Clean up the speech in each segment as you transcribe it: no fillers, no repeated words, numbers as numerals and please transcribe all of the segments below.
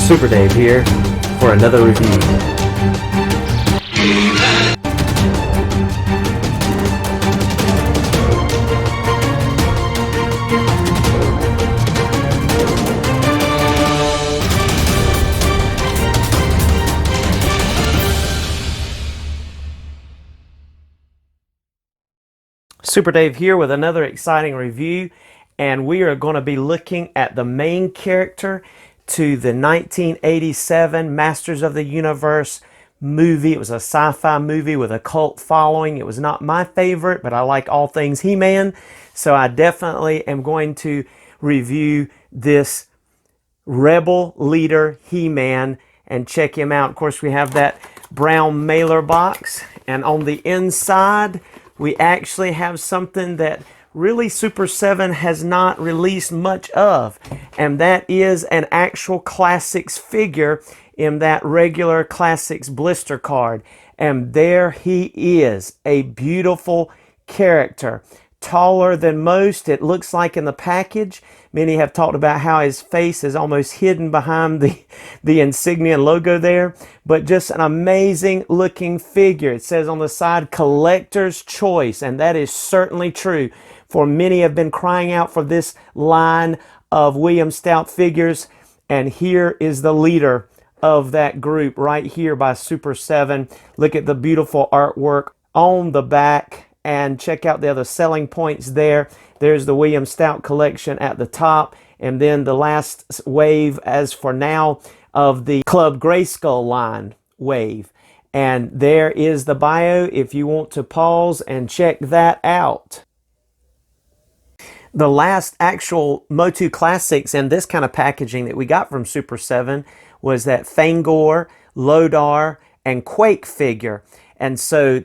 Super Dave here for another review. Super Dave here with another exciting review, and we are going to be looking at the main character to the 1987 Masters of the Universe movie. It was a sci-fi movie with a cult following. It was not my favorite, but I like all things He-Man, so I definitely am going to review this Rebel Leader He-Man and check him out. Of course, we have that brown mailer box, and on the inside we actually have something that really Super 7 has not released much of, and that is an actual Classics figure in that regular Classics blister card. And there he is, a beautiful character, taller than most, it looks like in the package. Many have talked about how his face is almost hidden behind the insignia logo there, but just an amazing looking figure. It says on the side, collector's choice, and that is certainly true, for many have been crying out for this line of William Stout figures, and here is the leader of that group right here by Super 7. Look at the beautiful artwork on the back, and check out the other selling points there. There's the William Stout collection at the top, and then the last wave, as for now, of the Club Grayskull line wave. And there is the bio if you want to pause and check that out. The last actual MOTU Classics in this kind of packaging that we got from Super 7 was that Fangor, Lodar, and Quake figure. And so,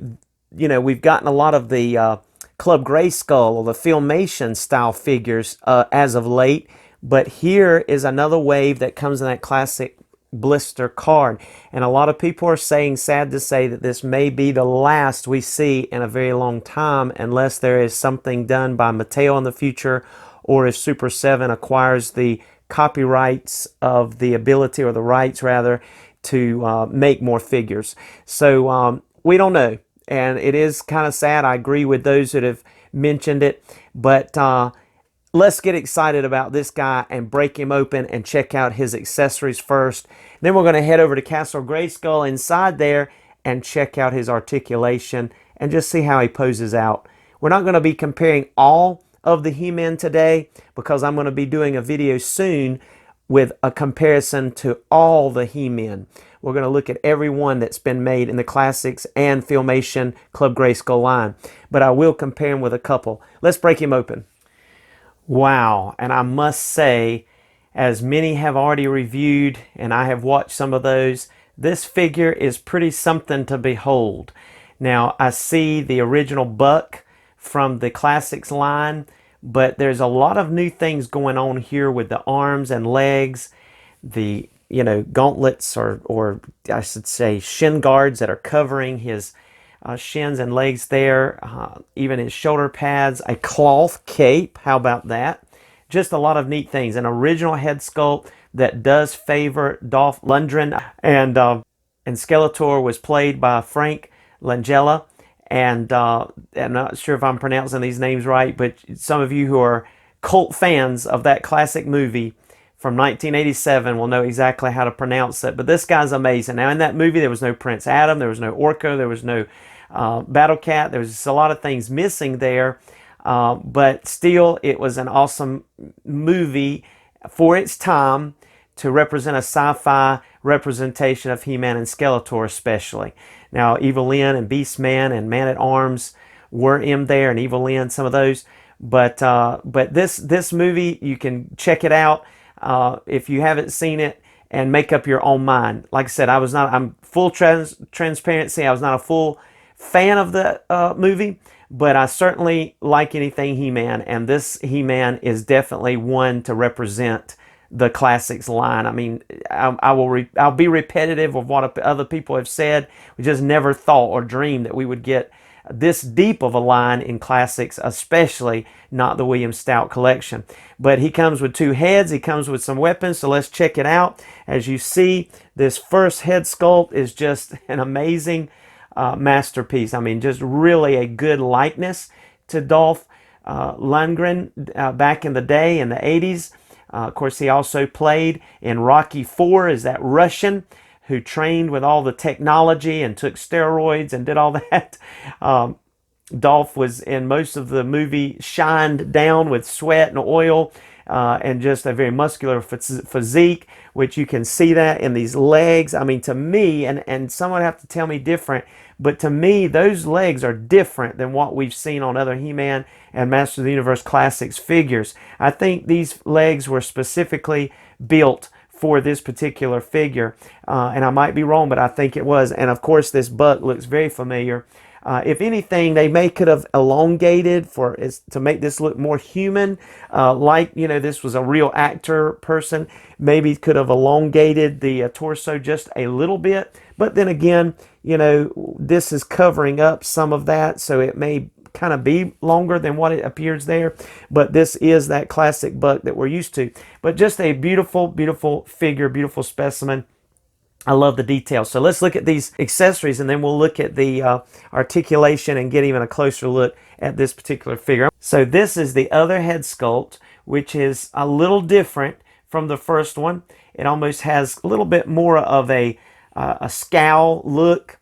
you know, we've gotten a lot of the Club Grayskull or the Filmation style figures as of late, but here is another wave that comes in that classic blister card, and a lot of people are saying, sad to say, that this may be the last we see in a very long time, unless there is something done by Mattel in the future, or if Super 7 acquires the copyrights of the ability, or the rights rather, to make more figures. So we don't know. And it is kind of sad. I agree with those that have mentioned it. But let's get excited about this guy and break him open and check out his accessories first. Then we're going to head over to Castle Grayskull inside there and check out his articulation and just see how he poses out. We're not going to be comparing all of the He-Man today, because I'm going to be doing a video soon with a comparison to all the He-Men. We're going to look at every one that's been made in the Classics and Filmation Club Grayskull line. But I will compare him with a couple. Let's break him open. Wow, and I must say, as many have already reviewed, and I have watched some of those, this figure is pretty something to behold. Now, I see the original Buck from the Classics line, but there's a lot of new things going on here with the arms and legs, the gauntlets, or I should say shin guards that are covering his shins and legs there, even his shoulder pads, a cloth cape, how about that? Just a lot of neat things. An original head sculpt that does favor Dolph Lundgren, and Skeletor was played by Frank Langella, and I'm not sure if I'm pronouncing these names right, but some of you who are cult fans of that classic movie from 1987 will know exactly how to pronounce it. But this guy's amazing. Now, in that movie, there was no Prince Adam, there was no Orko, there was no Battle Cat. There was just a lot of things missing there. But still, it was an awesome movie for its time to represent a sci-fi representation of He-Man and Skeletor especially. Now, Evil Lyn and Beastman and Man-at-Arms were in there, and Evil Lyn, some of those. But this movie, you can check it out if you haven't seen it, and make up your own mind. Like I said, I'm full transparency. I was not a full fan of the movie, but I certainly like anything He-Man, and this He-Man is definitely one to represent the Classics line. I mean, I'll be repetitive of what other people have said. We just never thought or dreamed that we would get this deep of a line in classics, especially not the William Stout collection. But he comes with two heads, he comes with some weapons, so let's check it out. As you see, this first head sculpt is just an amazing masterpiece. I mean, just really a good likeness to Dolph Lundgren back in the day in the 80s. Of course, he also played in Rocky IV as that Russian who trained with all the technology and took steroids and did all that. Dolph was in most of the movie shined down with sweat and oil and just a very muscular physique, which you can see that in these legs. I mean, to me, and someone have to tell me different, but to me, those legs are different than what we've seen on other He-Man and Master of the Universe Classics figures. I think these legs were specifically built for this particular figure, and I might be wrong, but I think it was. And of course, this buck looks very familiar. If anything, they could have elongated to make this look more human, like, you know, this was a real actor person. Maybe could have elongated the torso just a little bit. But then again, you know, this is covering up some of that, so it may kind of be longer than what it appears there. But this is that classic buck that we're used to. But just a beautiful, beautiful figure, beautiful specimen. I love the details. So let's look at these accessories, and then we'll look at the articulation and get even a closer look at this particular figure. So this is the other head sculpt, which is a little different from the first one. It almost has a little bit more of a scowl look.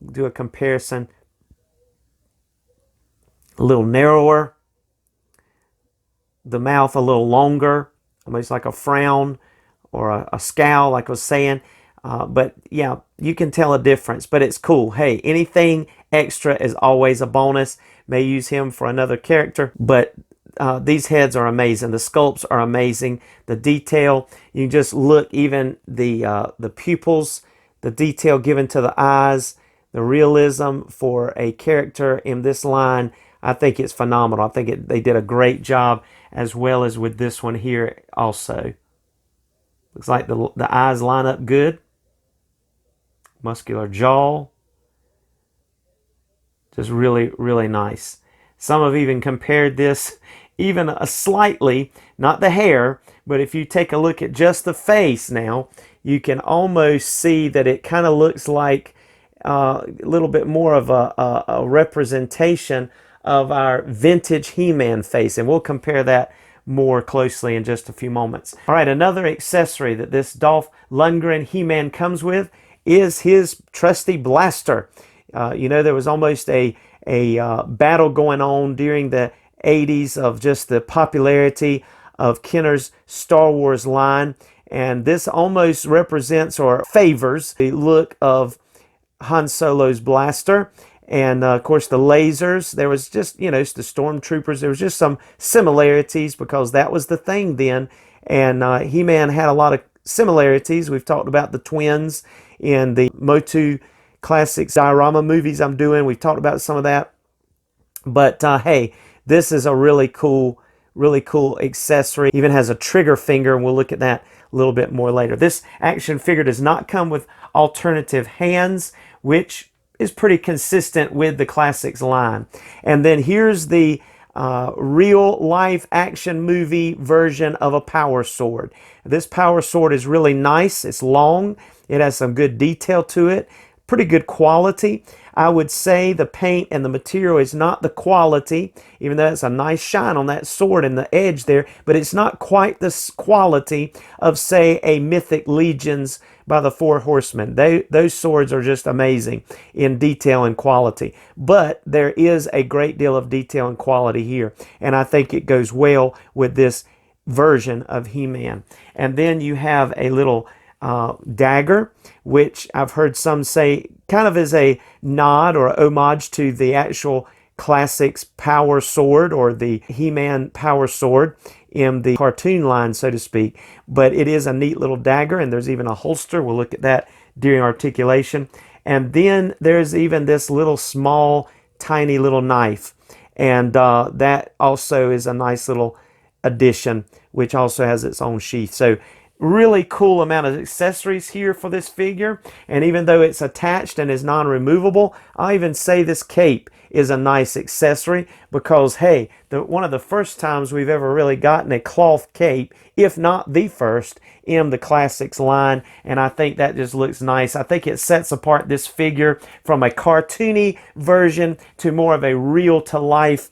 Do a comparison. A little narrower. The mouth a little longer, almost like a frown or a scowl, like I was saying. But yeah, you can tell a difference, but it's cool. Hey, anything extra is always a bonus. May use him for another character, but these heads are amazing. The sculpts are amazing. The detail, you can just look, even the pupils, the detail given to the eyes, the realism for a character in this line. I think it's phenomenal. I think they did a great job, as well as with this one here also. Looks like the eyes line up good. Muscular jaw. Just really, really nice. Some have even compared this even slightly, not the hair, but if you take a look at just the face now, you can almost see that it kind of looks like a little bit more of a representation of our vintage He-Man face, and we'll compare that more closely in just a few moments. All right, another accessory that this Dolph Lundgren He-Man comes with is his trusty blaster. You know, there was almost a battle going on during the 80s of just the popularity of Kenner's Star Wars line, and this almost represents or favors the look of Han Solo's blaster. And of course the lasers, there was just, you know, the stormtroopers, there was just some similarities because that was the thing then. And He-Man had a lot of similarities. We've talked about the twins in the MOTU classic diorama movies I'm doing. We've talked about some of that. But hey, this is a really cool accessory. Even has a trigger finger, and we'll look at that a little bit more later. This action figure does not come with alternative hands, which is pretty consistent with the classics line. And then here's the real life action movie version of a power sword. This power sword is really nice. It's long. It has some good detail to it. Pretty good quality. I would say the paint and the material is not the quality, even though it's a nice shine on that sword and the edge there, but it's not quite the quality of, say, a Mythic Legions by the Four Horsemen. Those swords are just amazing in detail and quality. But there is a great deal of detail and quality here, and I think it goes well with this version of He-Man. And then you have a little dagger, which I've heard some say kind of is a nod or homage to the actual classics power sword, or the He-Man power sword in the cartoon line, so to speak. But it is a neat little dagger, and there's even a holster. We'll look at that during articulation. And then there's even this little small, tiny little knife. And that also is a nice little addition, which also has its own sheath. So really cool amount of accessories here for this figure. And even though it's attached and is non-removable, I even say this cape is a nice accessory because, hey, one of the first times we've ever really gotten a cloth cape, if not the first, in the Classics line, and I think that just looks nice. I think it sets apart this figure from a cartoony version to more of a real-to-life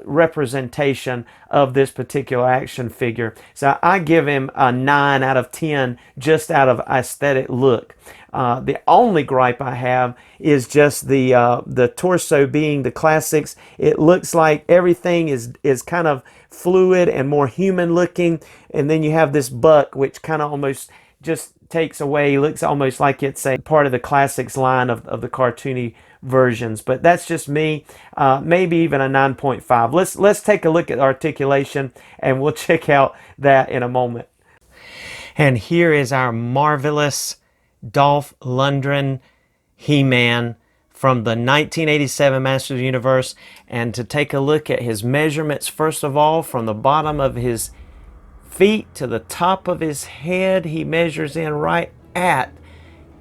representation of this particular action figure. So I give him a 9 out of 10 just out of aesthetic look. The only gripe I have is just the torso being the Classics. It looks like everything is kind of fluid and more human looking, and then you have this buck which kind of almost just takes away, looks almost like it's a part of the Classics line of the cartoony versions. But that's just me. Maybe even a 9.5. Let's take a look at articulation, and we'll check out that in a moment. And here is our marvelous Dolph Lundgren He-Man from the 1987 Masters of the Universe. And to take a look at his measurements, first of all, from the bottom of his feet to the top of his head, he measures in right at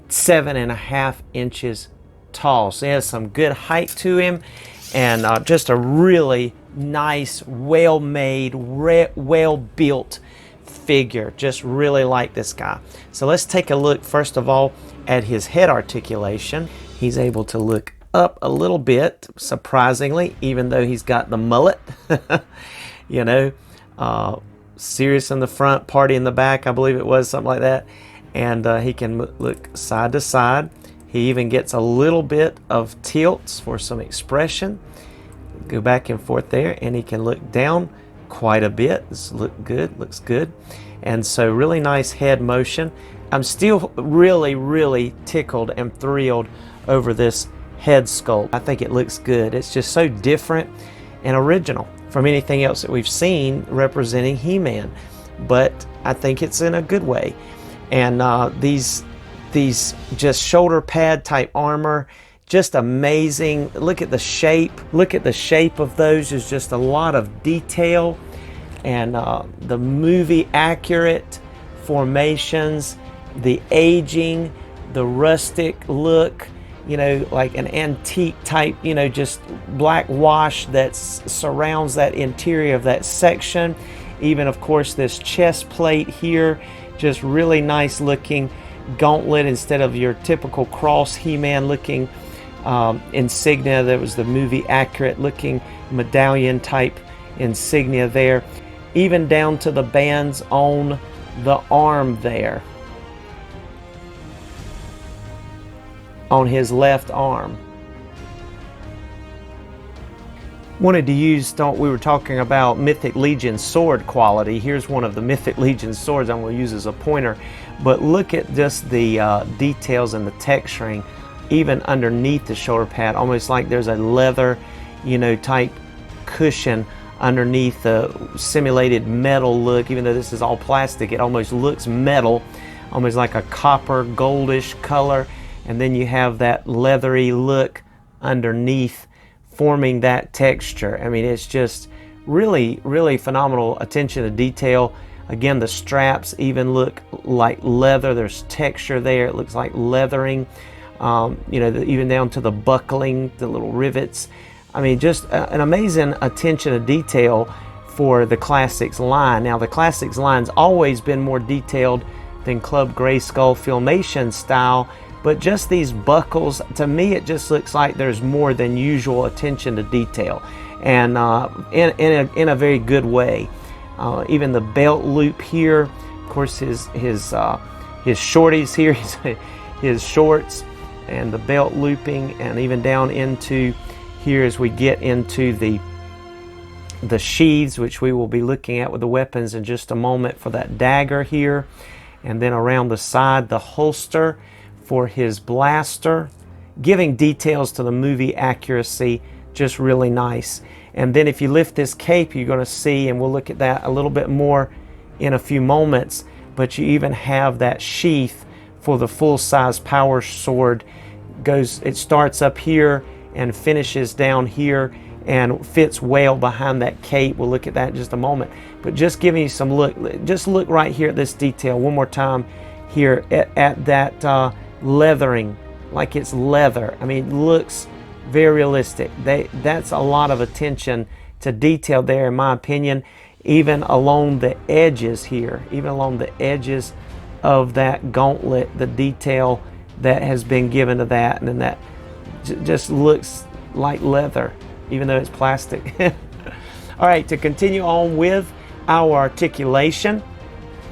7.5 inches tall. So he has some good height to him, and just a really nice, well-made, well-built figure. Just really like this guy. So let's take a look first of all at his head articulation. He's able to look up a little bit, surprisingly, even though he's got the mullet. You know, serious in the front, party in the back, I believe it was, something like that. And he can look side to side. He even gets a little bit of tilts for some expression. Go back and forth there, and he can look down quite a bit. This looks good. And so really nice head motion. I'm still really tickled and thrilled over this head sculpt. I think it looks good. It's just so different and original from anything else that we've seen representing He-Man, but I think it's in a good way. And these just shoulder pad type armor, just amazing. Look at the shape. Look at the shape of those. There's just a lot of detail, and the movie accurate formations, the aging, the rustic look, you know, like an antique type, you know, just black wash that surrounds that interior of that section. Even, of course, this chest plate here, just really nice looking gauntlet instead of your typical cross He-Man looking insignia. There was the movie accurate looking medallion type insignia there, even down to the bands on the arm there, on his left arm. Wanted to use, we were talking about Mythic Legion sword quality. Here's one of the Mythic Legion swords I'm going to use as a pointer. But look at just the details and the texturing, even underneath the shoulder pad, almost like there's a leather, you know, type cushion underneath the simulated metal look. Even though this is all plastic, it almost looks metal, almost like a copper goldish color. And then you have that leathery look underneath, forming that texture. I mean, it's just really phenomenal attention to detail. Again, the straps even look like leather. There's texture there. It looks like leathering. You know, even down to the buckling, the little rivets. I mean, just an amazing attention to detail for the Classics line. Now, the Classics line's always been more detailed than Club Grayskull Filmation style, but just these buckles, to me, it just looks like there's more than usual attention to detail, and in a very good way. Even the belt loop here, of course, his shorties here, his shorts, and the belt looping, and even down into here as we get into the sheaths, which we will be looking at with the weapons in just a moment, for that dagger here, and then around the side, the holster for his blaster, giving details to the movie accuracy, just really nice. And then if you lift this cape, you're going to see, and we'll look at that a little bit more in a few moments, but you even have that sheath for the full-size power sword. It starts up here and finishes down here, and fits well behind that cape. We'll look at that in just a moment. But just giving you some look, just look right here at this detail one more time here at that leathering, like it's leather. I mean, it looks very realistic. That's a lot of attention to detail there, in my opinion, even along the edges here, even along the edges of that gauntlet, the detail that has been given to that, and then that just looks like leather, even though it's plastic. All right, to continue on with our articulation,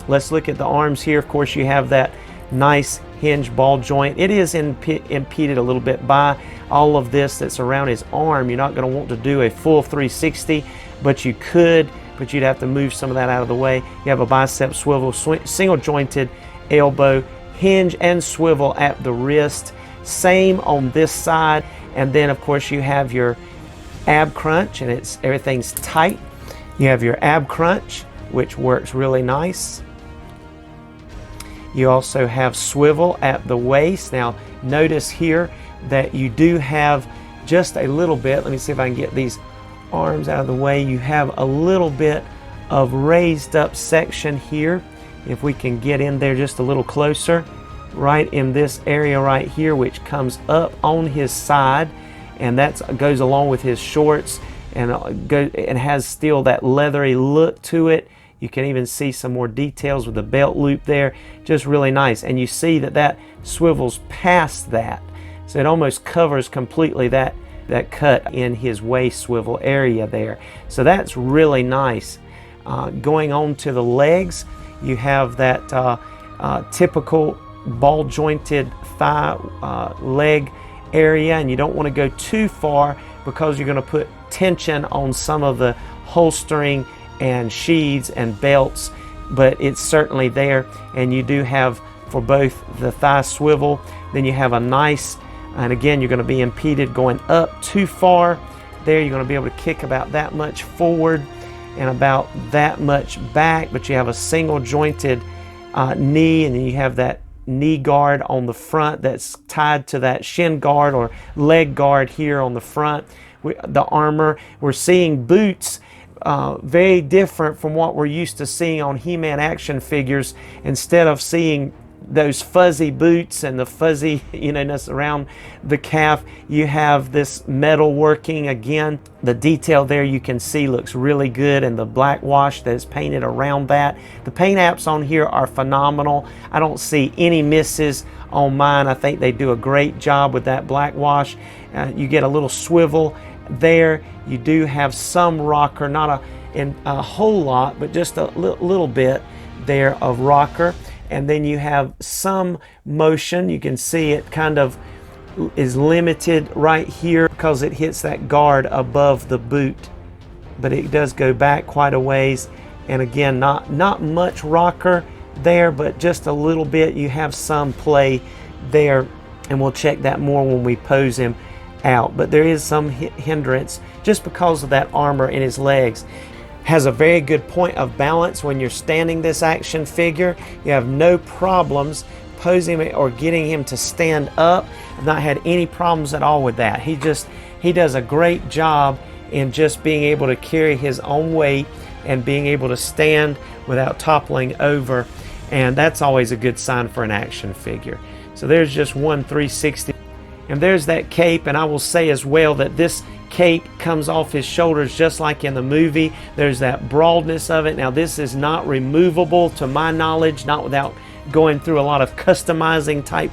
let's look at the arms here. Of course, you have that nice hinge ball joint. It is impeded a little bit by all of this that's around his arm. You're not going to want to do a full 360, but you could, but you'd have to move some of that out of the way. You have a bicep swivel, single jointed elbow, hinge and swivel at the wrist. Same on this side. And then of course you have your ab crunch, and everything's tight. You have your ab crunch, which works really nice. You also have swivel at the waist. Now notice here that you do have just a little bit, let me see if I can get these arms out of the way. You have a little bit of raised up section here. If we can get in there just a little closer, right in this area right here, which comes up on his side, and that goes along with his shorts, and it has still that leathery look to it. You can even see some more details with the belt loop there, just really nice. And you see that swivels past that, so it almost covers completely that cut in his waist swivel area there. So that's really nice. Going on to the legs, you have that typical ball jointed thigh leg area, and you don't want to go too far because you're going to put tension on some of the holstering and sheaths and belts, but it's certainly there. And you do have for both the thigh swivel, then you have a nice, and again you're going to be impeded going up too far there. You're going to be able to kick about that much forward and about that much back, but you have a single jointed knee, and then you have that knee guard on the front that's tied to that shin guard or leg guard here on the front. The armor, we're seeing boots, very different from what we're used to seeing on He-Man action figures. Instead of seeing those fuzzy boots and the fuzzy, ness around the calf, you have this metal working. Again, the detail there you can see looks really good, and the black wash that is painted around that. The paint apps on here are phenomenal. I don't see any misses on mine. I think they do a great job with that black wash. You get a little swivel there. You do have some rocker, not a whole lot, but just a little bit there of rocker. And then you have some motion. You can see it kind of is limited right here because it hits that guard above the boot, but it does go back quite a ways. And again, not much rocker there, but just a little bit. You have some play there, and we'll check that more when we pose him out. But there is some hindrance just because of that armor in his legs. Has a very good point of balance when you're standing this action figure. You have no problems posing or getting him to stand up. I've not had any problems at all with that. He does a great job in just being able to carry his own weight and being able to stand without toppling over, and that's always a good sign for an action figure. So there's just one 360, and there's that cape. And I will say as well that this cape comes off his shoulders just like in the movie. There's that broadness of it. Now this is not removable to my knowledge, not without going through a lot of customizing type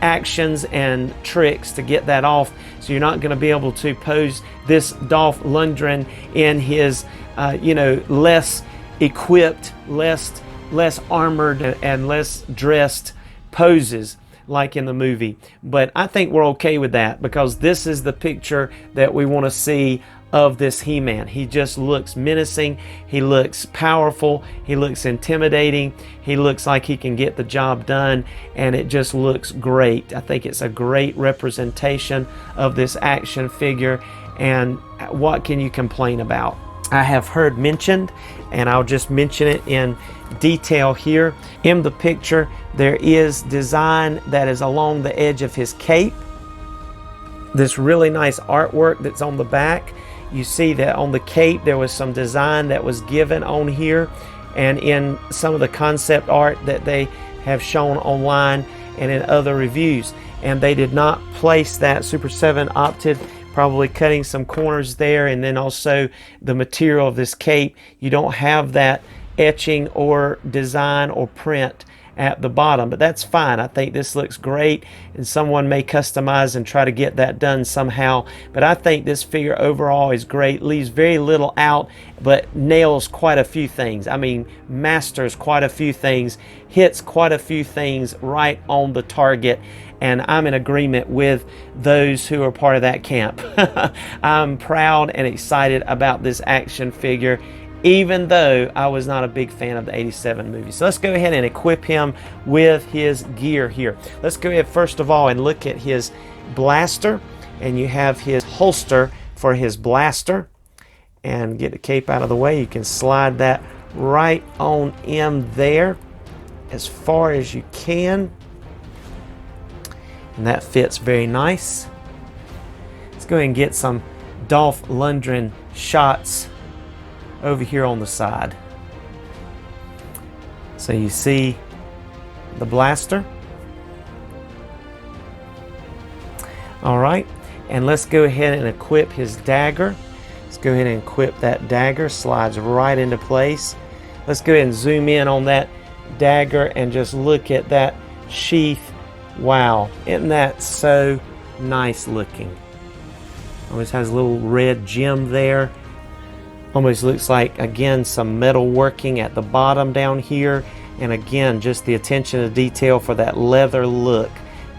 actions and tricks to get that off. So you're not going to be able to pose this Dolph Lundgren in his less equipped, less armored and less dressed poses like in the movie. But I think we're okay with that because this is the picture that we want to see of this He-Man. He just looks menacing, he looks powerful, he looks intimidating, he looks like he can get the job done, and it just looks great. I think it's a great representation of this action figure, and what can you complain about? I have heard mentioned, and I'll just mention it in detail here. In the picture, there is design that is along the edge of his cape. This really nice artwork that's on the back. You see that on the cape there was some design that was given on here, and in some of the concept art that they have shown online and in other reviews. And they did not place that. Super 7 opted, probably cutting some corners there, and then also the material of this cape, you don't have that etching or design or print at the bottom, but that's fine. I think this looks great, and someone may customize and try to get that done somehow, but I think this figure overall is great. Leaves very little out, but nails quite a few things. I mean, masters quite a few things, hits quite a few things right on the target, and I'm in agreement with those who are part of that camp. I'm proud and excited about this action figure, even though I was not a big fan of the 87 movie. So let's go ahead and equip him with his gear here. Let's go ahead first of all and look at his blaster, and you have his holster for his blaster. And get the cape out of the way. You can slide that right on in there as far as you can. And that fits very nice. Let's go ahead and get some Dolph Lundgren shots over here on the side. So you see the blaster. All right, and let's go ahead and equip his dagger. Let's go ahead and equip that dagger. Slides right into place. Let's go ahead and zoom in on that dagger and just look at that sheath. Wow, isn't that so nice looking? Almost has a little red gem there. Almost looks like, again, some metal working at the bottom down here. And again, just the attention to detail for that leather look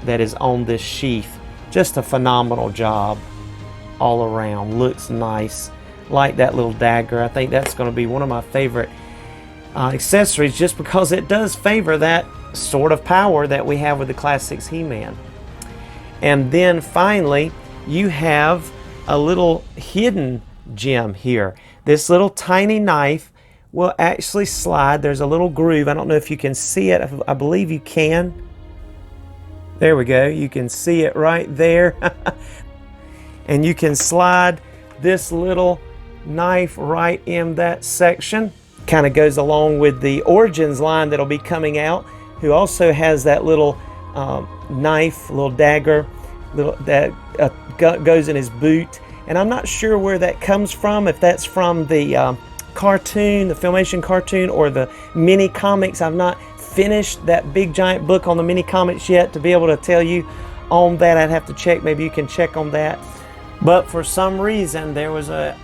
that is on this sheath. Just a phenomenal job all around. Looks nice. Like that little dagger. I think that's going to be one of my favorite accessories, just because it does favor that sort of power that we have with the Classics He-Man. And then finally, you have a little hidden gem here. This little tiny knife will actually slide. There's a little groove. I don't know if you can see it. I believe you can. There we go. You can see it right there. And you can slide this little knife right in that section. Kind of goes along with the Origins line that'll be coming out, who also has that little knife, little dagger that goes in his boot. And I'm not sure where that comes from, if that's from the cartoon, the Filmation cartoon, or the mini comics. I've not finished that big giant book on the mini comics yet to be able to tell you on that. I'd have to check. Maybe you can check on that. But for some reason, there was a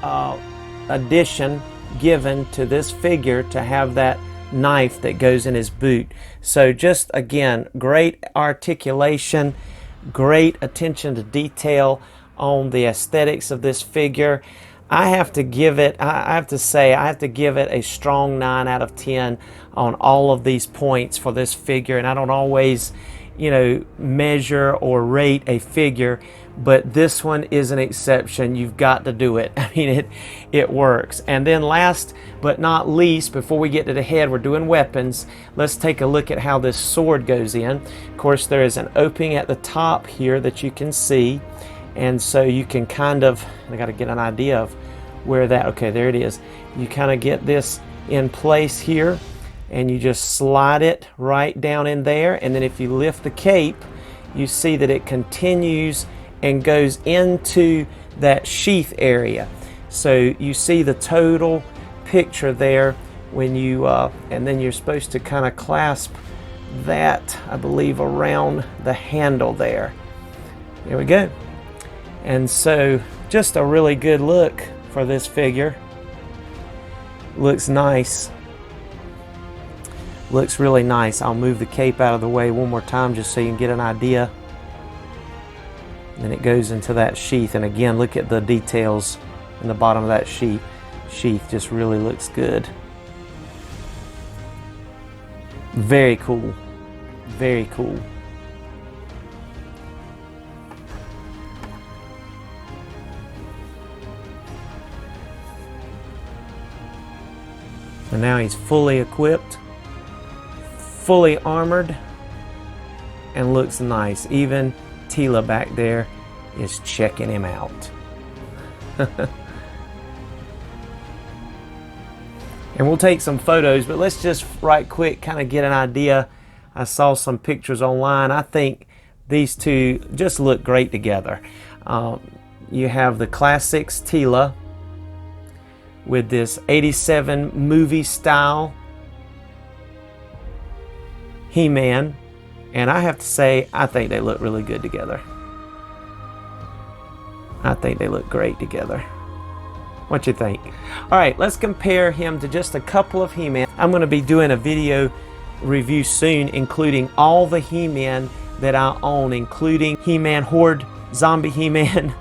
addition given to this figure to have that knife that goes in his boot. So just, again, great articulation, great attention to detail on the aesthetics of this figure. I have to give it, I have to say, I have to give it a strong 9 out of 10 on all of these points for this figure. And I don't always, you know, measure or rate a figure, but this one is an exception. You've got to do it. I mean, it works. And then last but not least, before we get to the head, we're doing weapons. Let's take a look at how this sword goes in. Of course, there is an opening at the top here that you can see. And so you can kind of, I got to get an idea of where that, okay, there it is. You kind of get this in place here, and you just slide it right down in there. And then if you lift the cape, you see that it continues and goes into that sheath area. So you see the total picture there when you, and then you're supposed to kind of clasp that, I believe, around the handle there. There we go. And so just a really good look for this figure. Looks nice. Looks really nice. I'll move the cape out of the way one more time just so you can get an idea. And then it goes into that sheath. And again, look at the details in the bottom of that sheath. Just really looks good. Very cool. Very cool. And now he's fully equipped, fully armored, and looks nice. Even Tila back there is checking him out. And we'll take some photos, but let's just right quick kind of get an idea. I saw some pictures online. I think these two just look great together. You have the Classics Tila with this 87 movie style He-Man, and I have to say, I think they look really good together. I think they look great together. What you think? All right, let's compare him to just a couple of He-Man. I'm going to be doing a video review soon, including all the He-Man that I own, including He-Man Horde, Zombie He-Man,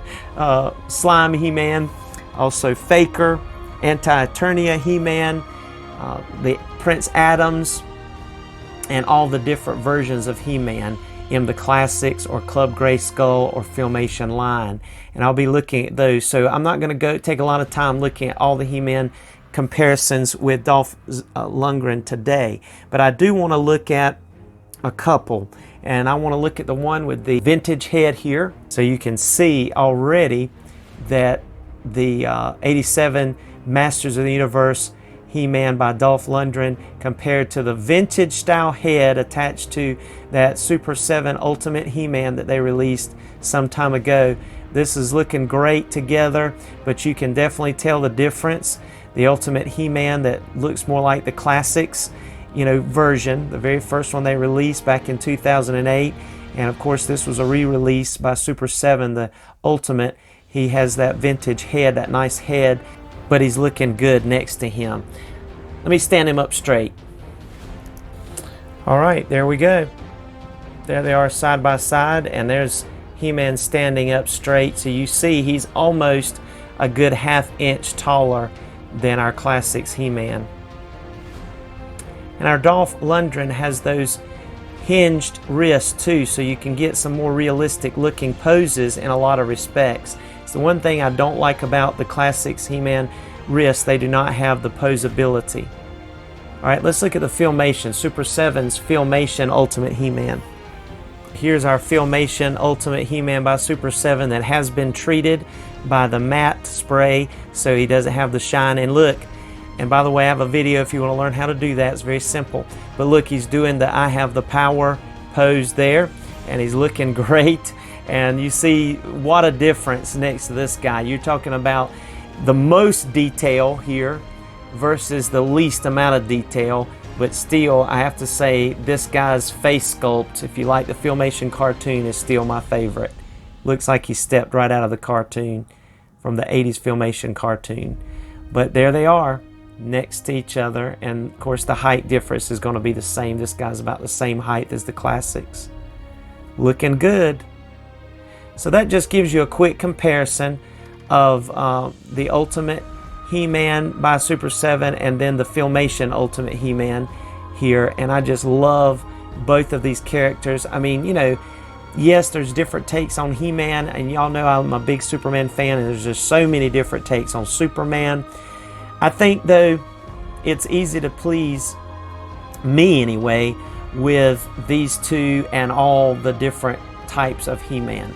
Slime He-Man, also Faker, Anti-Eternia He-Man, the Prince Adams, and all the different versions of He-Man in the Classics or Club Grayskull or Filmation line. And I'll be looking at those. So I'm not going to take a lot of time looking at all the He-Man comparisons with Dolph Lundgren today. But I do want to look at a couple. And I want to look at the one with the vintage head here. So you can see already that the 87 Masters of the Universe He-Man by Dolph Lundgren compared to the vintage style head attached to that Super 7 Ultimate He-Man that they released some time ago. This is looking great together, but you can definitely tell the difference. The Ultimate He-Man that looks more like the Classics, version, the very first one they released back in 2008. And of course this was a re-release by Super 7, the Ultimate. He has that vintage head, that nice head, but he's looking good next to him. Let me stand him up straight. All right, there we go. There they are side by side, and there's He-Man standing up straight. So you see he's almost a good ½ inch taller than our Classics He-Man. And our Dolph Lundgren has those hinged wrists too, so you can get some more realistic looking poses in a lot of respects. It's the one thing I don't like about the Classics He-Man wrists. They do not have the posability. All right, let's look at the Filmation, Super 7's Filmation Ultimate He-Man. Here's our Filmation Ultimate He-Man by Super 7 that has been treated by the matte spray so he doesn't have the shine. And look, and by the way, I have a video if you want to learn how to do that. It's very simple. But look, he's doing the I have the power pose there, and he's looking great. And you see what a difference next to this guy. You're talking about the most detail here versus the least amount of detail. But still, I have to say, this guy's face sculpt, if you like the Filmation cartoon, is still my favorite. Looks like he stepped right out of the cartoon from the 80s Filmation cartoon. But there they are, next to each other. And of course, the height difference is going to be the same. This guy's about the same height as the Classics. Looking good. So that just gives you a quick comparison of the Ultimate He-Man by Super 7 and then the Filmation Ultimate He-Man here. And I just love both of these characters. I mean, yes, there's different takes on He-Man, and y'all know I'm a big Superman fan, and there's just so many different takes on Superman. I think, though, it's easy to please me anyway with these two and all the different types of He-Man.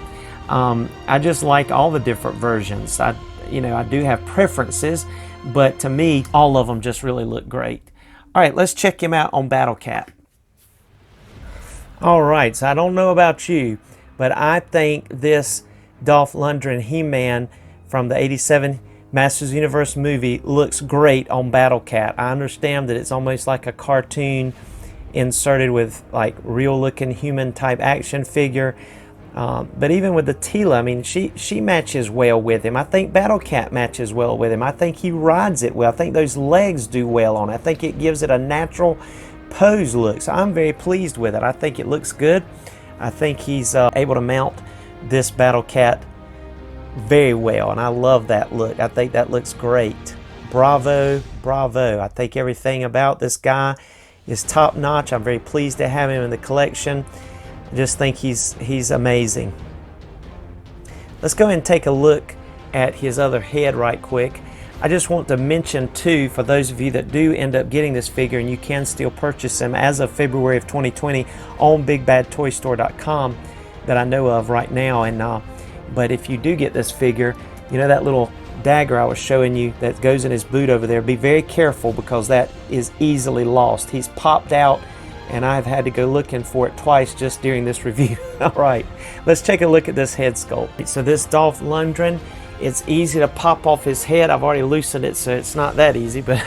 I just like all the different versions. I do have preferences, but to me, all of them just really look great. All right, let's check him out on Battle Cat. All right, so I don't know about you, but I think this Dolph Lundgren He-Man from the 87 Masters of the Universe movie looks great on Battle Cat. I understand that it's almost like a cartoon inserted with like real looking human type action figure. But even with the Tila, I mean, she matches well with him. I think Battle Cat matches well with him. I think he rides it well. I think those legs do well on it. I think it gives it a natural pose look. So I'm very pleased with it. I think it looks good. I think he's able to mount this Battle Cat very well, and I love that look. I think that looks great. Bravo, bravo. I think everything about this guy is top notch. I'm very pleased to have him in the collection. I just think he's amazing. Let's go ahead and take a look at his other head right quick. I just want to mention too, for those of you that do end up getting this figure, and you can still purchase him as of February of 2020 on BigBadToyStore.com that I know of right now. And but if you do get this figure, that little dagger I was showing you that goes in his boot over there, be very careful because that is easily lost. He's popped out and I've had to go looking for it twice just during this review. All right, let's take a look at this head sculpt. So this Dolph Lundgren, it's easy to pop off his head. I've already loosened it, so it's not that easy, but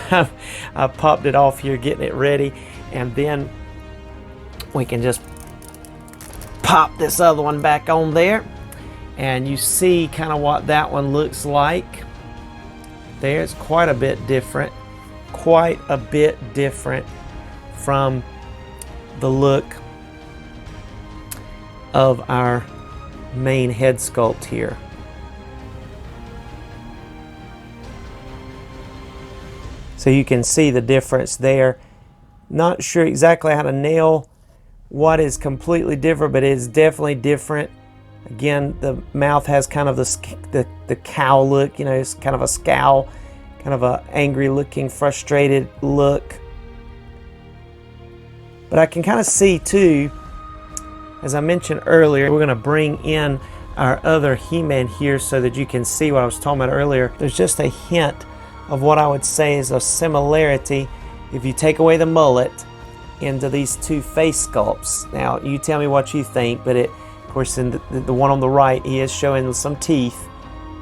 I've popped it off here, getting it ready, and then we can just pop this other one back on there, and you see kind of what that one looks like. There's quite a bit different from the look of our main head sculpt here. So you can see the difference there. Not sure exactly how to nail what is completely different, but it is definitely different. Again, the mouth has kind of the cow look, you know, it's kind of a scowl, kind of a angry looking, frustrated look. But I can kind of see too, as I mentioned earlier, we're going to bring in our other He-Man here so that you can see what I was talking about earlier. There's just a hint of what I would say is a similarity if you take away the mullet into these two face sculpts. Now, you tell me what you think, but of course, in the one on the right, he is showing some teeth,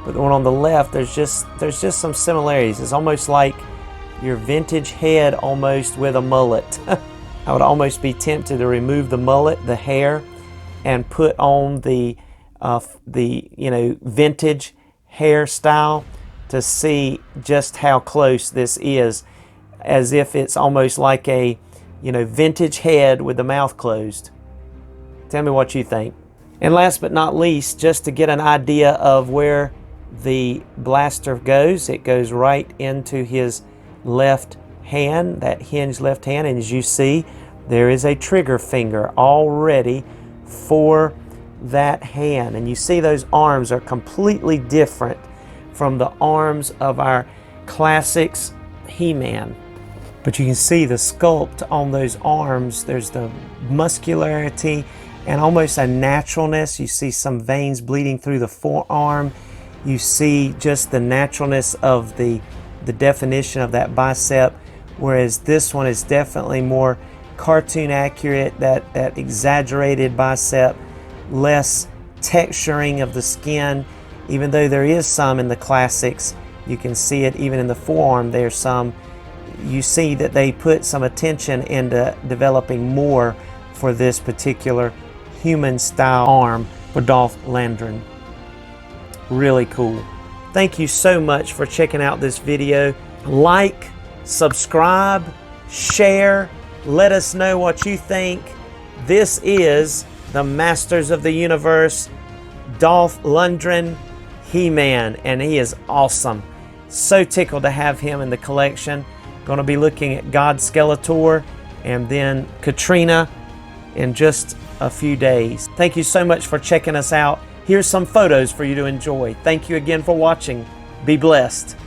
but the one on the left, there's just some similarities. It's almost like your vintage head almost with a mullet. I would almost be tempted to remove the mullet, the hair, and put on the vintage hairstyle to see just how close this is, as if it's almost like a vintage head with the mouth closed. Tell me what you think. And last but not least, just to get an idea of where the blaster goes, it goes right into his left hand, that hinged left hand, and as you see, there is a trigger finger all ready for that hand. And you see those arms are completely different from the arms of our classics He-Man. But you can see the sculpt on those arms. There's the muscularity and almost a naturalness. You see some veins bleeding through the forearm. You see just the naturalness of the definition of that bicep, whereas this one is definitely more cartoon accurate, that exaggerated bicep, less texturing of the skin, even though there is some in the classics. You can see it even in the forearm. There's some. You see that they put some attention into developing more for this particular human style arm for Dolph Lundgren. Really cool. Thank you so much for checking out this video. Like, subscribe, share, let us know what you think. This is the Masters of the Universe, Dolph Lundgren, He-Man, and he is awesome. So tickled to have him in the collection. Going to be looking at God Skeletor and then Katrina in just a few days. Thank you so much for checking us out. Here's some photos for you to enjoy. Thank you again for watching. Be blessed.